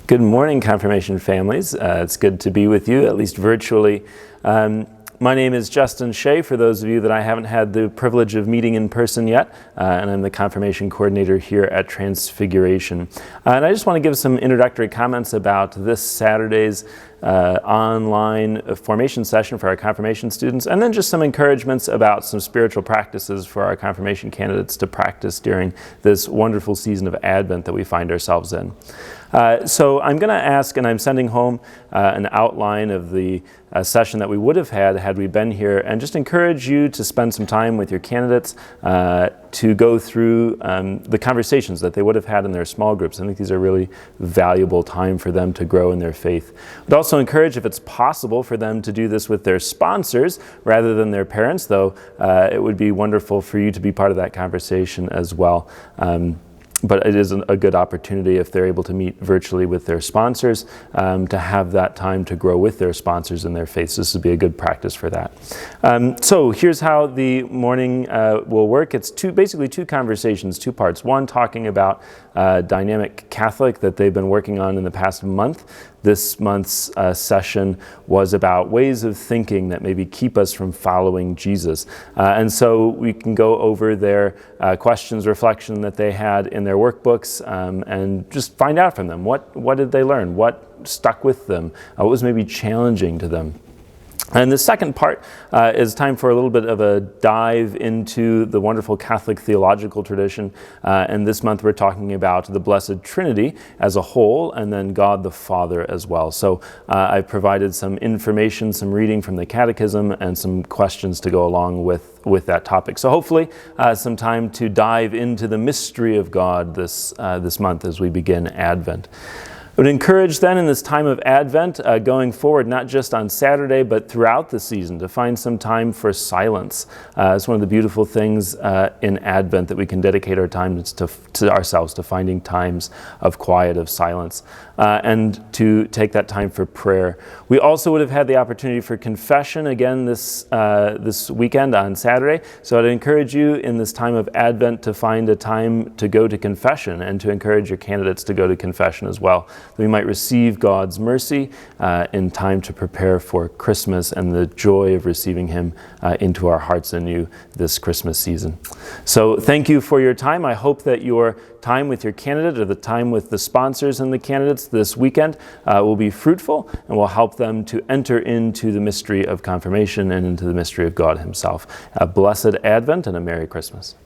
Good morning, confirmation families. It's good to be with you, at least virtually. My name is Justin Shay, for those of you that I haven't had the privilege of meeting in person yet, and I'm the confirmation coordinator here at Transfiguration. And I just want to give some introductory comments about this Saturday's online formation session for our confirmation students, and then just some encouragements about some spiritual practices for our confirmation candidates to practice during this wonderful season of Advent that we find ourselves in. So I'm going to ask, and I'm sending home an outline of the session that we would have had we been here, and just encourage you to spend some time with your candidates to go through the conversations that they would have had in their small groups. I think these are really valuable time for them to grow in their faith. I'd also encourage, if it's possible, for them to do this with their sponsors rather than their parents, though it would be wonderful for you to be part of that conversation as well. But it is a good opportunity, if they're able to meet virtually with their sponsors, to have that time to grow with their sponsors in their faith. So this would be a good practice for that. So here's how the morning will work. It's basically two conversations, two parts. One, talking about Dynamic Catholic that they've been working on in the past month. This month's session was about ways of thinking that maybe keep us from following Jesus. And so we can go over their questions, reflection that they had in their workbooks, and just find out from them. What did they learn? What stuck with them? What was maybe challenging to them? And the second part is time for a little bit of a dive into the wonderful Catholic theological tradition. And this month we're talking about the Blessed Trinity as a whole, and then God the Father as well. So I've provided some information, some reading from the Catechism, and some questions to go along with that topic. So hopefully some time to dive into the mystery of God this month as we begin Advent. I would encourage then, in this time of Advent, going forward, not just on Saturday, but throughout the season, to find some time for silence. It's one of the beautiful things in Advent, that we can dedicate our time to ourselves, to finding times of quiet, of silence, and to take that time for prayer. We also would have had the opportunity for confession again this weekend on Saturday. So I'd encourage you in this time of Advent to find a time to go to confession, and to encourage your candidates to go to confession as well. That we might receive God's mercy in time to prepare for Christmas and the joy of receiving Him into our hearts anew this Christmas season. So thank you for your time. I hope that your time with your candidate, or the time with the sponsors and the candidates this weekend, will be fruitful and will help them to enter into the mystery of confirmation and into the mystery of God Himself. A blessed Advent and a Merry Christmas.